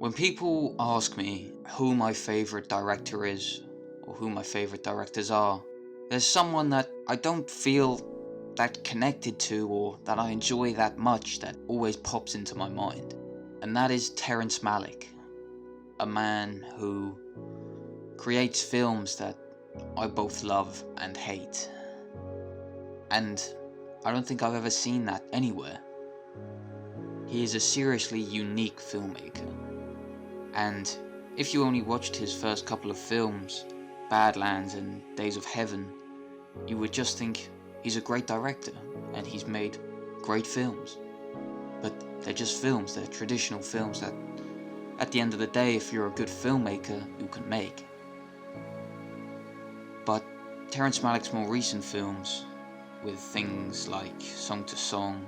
When people ask me who my favorite director is, or who my favorite directors are, there's someone that I don't feel that connected to or that I enjoy that much that always pops into my mind. And that is Terrence Malick, a man who creates films that I both love and hate. And I don't think I've ever seen that anywhere. He is a seriously unique filmmaker. And if you only watched his first couple of films, Badlands and Days of Heaven, you would just think he's a great director and he's made great films. But they're just films, they're traditional films that at the end of the day, if you're a good filmmaker, you can make. But Terrence Malick's more recent films, with things like Song to Song,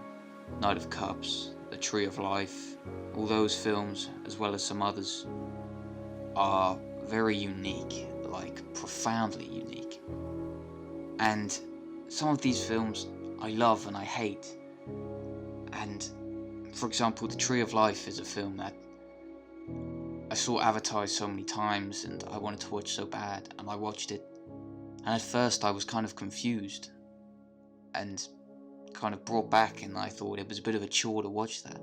Knight of Cups, The Tree of Life, all those films, as well as some others, are very unique, like profoundly unique. And some of these films I love and I hate. And for example, The Tree of Life is a film that I saw advertised so many times and I wanted to watch so bad, and I watched it. And at first I was kind of confused and kind of brought back, and I thought it was a bit of a chore to watch that.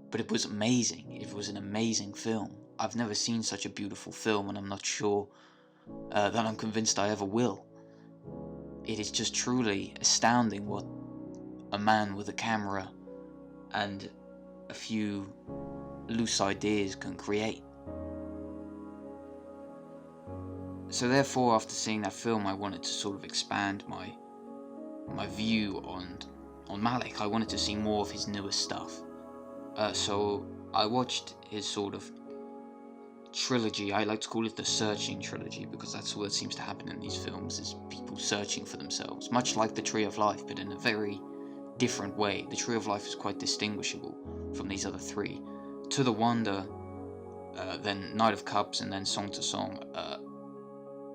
But it was amazing. It was an amazing film. I've never seen such a beautiful film, and I'm not sure that I'm convinced I ever will. It is just truly astounding what a man with a camera and a few loose ideas can create. So therefore, after seeing that film, I wanted to sort of expand my view on Malick. I wanted to see more of his newer stuff. So I watched his sort of trilogy. I like to call it the searching trilogy, because that's what seems to happen in these films, is people searching for themselves, much like The Tree of Life, but in a very different way. The Tree of Life is quite distinguishable from these other three. To the Wonder, then Knight of Cups, and then Song to Song,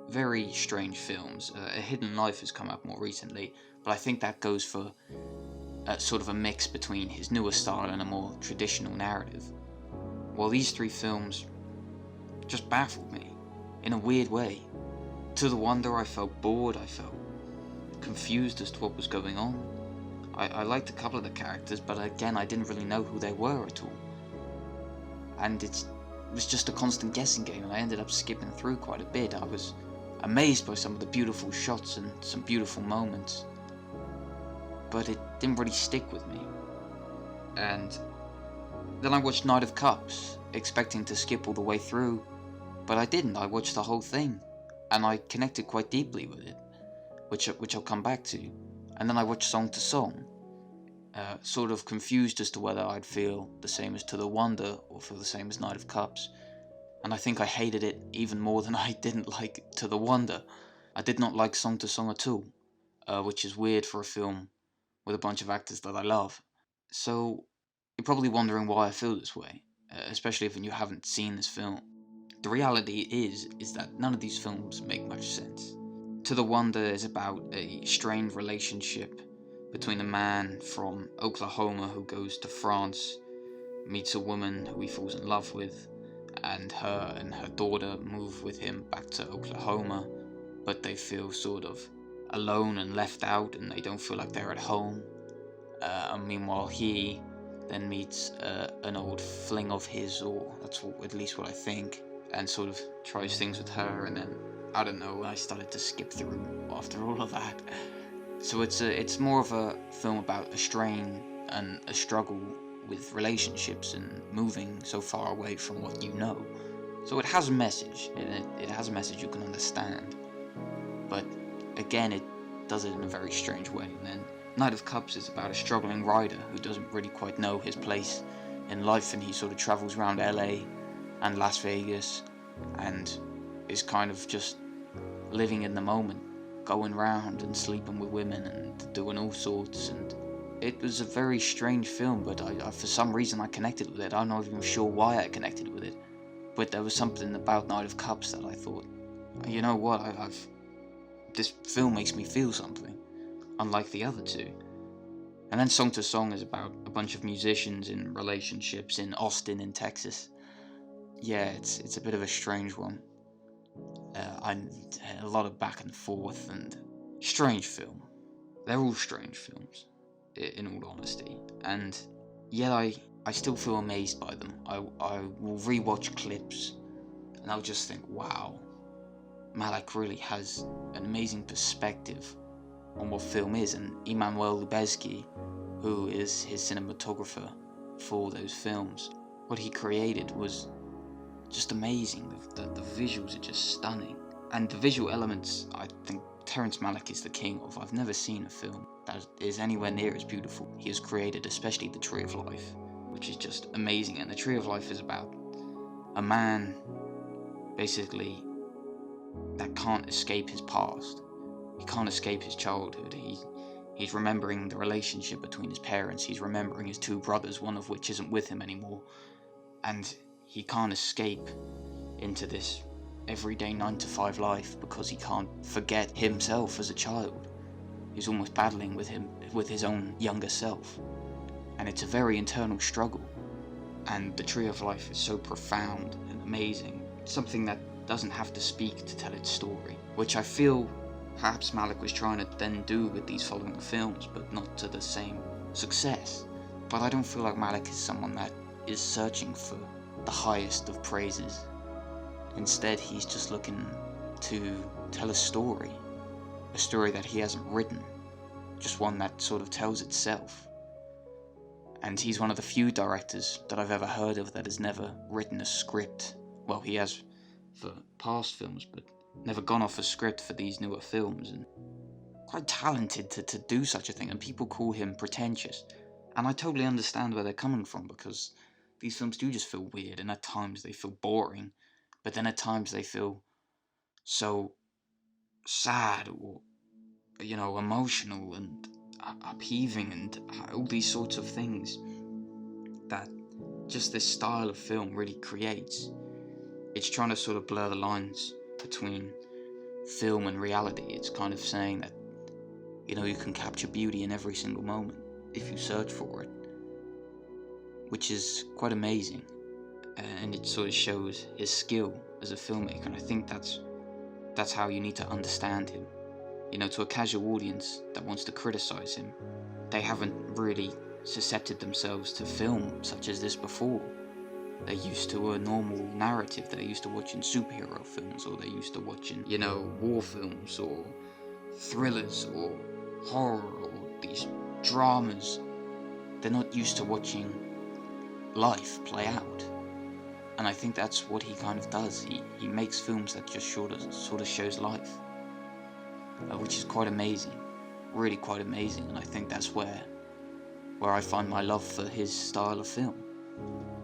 very strange films. A Hidden Life has come out more recently, but I think that goes for sort of a mix between his newer style and a more traditional narrative. While these three films just baffled me in a weird way. To the Wonder, I felt bored, I felt confused as to what was going on. I liked a couple of the characters, but again, I didn't really know who they were at all. And it was just a constant guessing game, and I ended up skipping through quite a bit. I was amazed by some of the beautiful shots and some beautiful moments, but it didn't really stick with me. And then I watched Knight of Cups, expecting to skip all the way through, but I didn't. I watched the whole thing, and I connected quite deeply with it, which I'll come back to. And then I watched Song to Song, sort of confused as to whether I'd feel the same as To the Wonder or feel the same as Knight of Cups. And I think I hated it even more than I didn't like To the Wonder. I did not like Song to Song at all, which is weird for a film with a bunch of actors that I love. So you're probably wondering why I feel this way, especially if you haven't seen this film. The reality is that none of these films make much sense. To the Wonder is about a strained relationship between a man from Oklahoma who goes to France, meets a woman who he falls in love with, and her daughter move with him back to Oklahoma, but they feel sort of alone and left out, and they don't feel like they're at home. And meanwhile, he then meets an old fling of his, or that's at least what I think, and sort of tries things with her, and then, I don't know, I started to skip through after all of that. So it's more of a film about a strain and a struggle with relationships and moving so far away from what you know. So it has a message, and it has a message you can understand. But again, it does it in a very strange way. And then Knight of Cups is about a struggling rider who doesn't really quite know his place in life, and he sort of travels around LA and Las Vegas and is kind of just living in the moment, going around and sleeping with women and doing all sorts. And it was a very strange film, but I for some reason I connected with it. I'm not even sure why I connected with it, but there was something about Knight of Cups that I thought, you know what, this film makes me feel something, unlike the other two. And then Song to Song is about a bunch of musicians in relationships in Austin, in Texas, yeah, it's a bit of a strange one. I a lot of back and forth and strange film. They're all strange films, in all honesty, and yet I still feel amazed by them. I will rewatch clips and I'll just think, wow, Malick really has an amazing perspective on what film is, and Emmanuel Lubezki, who is his cinematographer for those films, what he created was just amazing. The visuals are just stunning, and the visual elements I think Terrence Malick is the king of. I've never seen a film that is anywhere near as beautiful he has created, especially The Tree of Life, which is just amazing. And The Tree of Life is about a man basically that can't escape his past. He can't escape his childhood. He's remembering the relationship between his parents. He's remembering his two brothers, one of which isn't with him anymore. And he can't escape into this everyday 9-to-5 life because he can't forget himself as a child. He's almost battling with his own younger self. And it's a very internal struggle. And The Tree of Life is so profound and amazing. Something that doesn't have to speak to tell its story, which I feel perhaps Malick was trying to then do with these following films, but not to the same success. But I don't feel like Malick is someone that is searching for the highest of praises. Instead, he's just looking to tell a story that he hasn't written, just one that sort of tells itself. And he's one of the few directors that I've ever heard of that has never written a script. Well, he has for past films, but never gone off a script for these newer films, and quite talented to do such a thing. And people call him pretentious, and I totally understand where they're coming from, because these films do just feel weird, and at times they feel boring, but then at times they feel so sad, or emotional and upheaving, and all these sorts of things that just this style of film really creates. It's trying to sort of blur the lines between film and reality. It's kind of saying that, you can capture beauty in every single moment if you search for it, which is quite amazing. And it sort of shows his skill as a filmmaker, and I think that's how you need to understand him. To a casual audience that wants to criticize him, they haven't really suscepted themselves to film such as this before. They're used to a normal narrative. They're used to watching superhero films, or they're used to watching, war films, or thrillers, or horror, or these dramas. They're not used to watching life play out. And I think that's what he kind of does. He makes films that just sort of shows life, which is quite amazing, really quite amazing. And I think that's where I find my love for his style of film.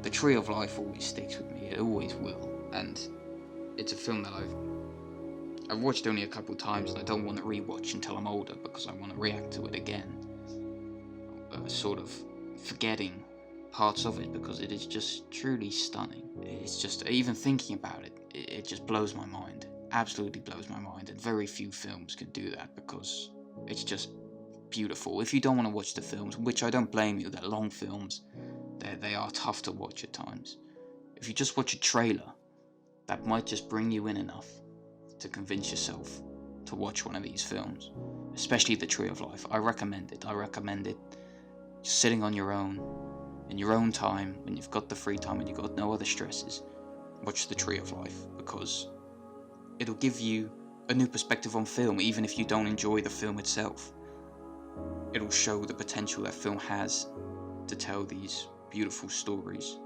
The Tree of Life always sticks with me. It always will. And it's a film that I've watched only a couple times, and I don't want to rewatch until I'm older, because I want to react to it again, sort of forgetting parts of it, because it is just truly stunning. It's just, even thinking about it, it just blows my mind. Absolutely blows my mind. And very few films can do that, because it's just beautiful. If you don't want to watch the films, which I don't blame you, they're long films, they are tough to watch at times. If you just watch a trailer, that might just bring you in enough to convince yourself to watch one of these films, especially The Tree of Life. I recommend it. Just sitting on your own, in your own time, when you've got the free time and you've got no other stresses, watch The Tree of Life, because it'll give you a new perspective on film, even if you don't enjoy the film itself. It'll show the potential that film has to tell these beautiful stories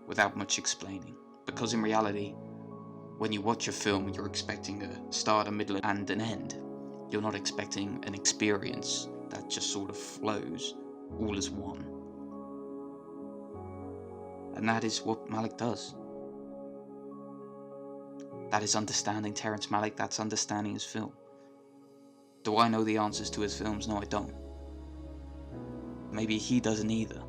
without much explaining. Because in reality, when you watch a film, you're expecting a start, a middle, and an end. You're not expecting an experience that just sort of flows all as one. And that is what Malick does. That is understanding Terrence Malick. That's understanding his film. Do I know the answers to his films? No, I don't. Maybe he doesn't either.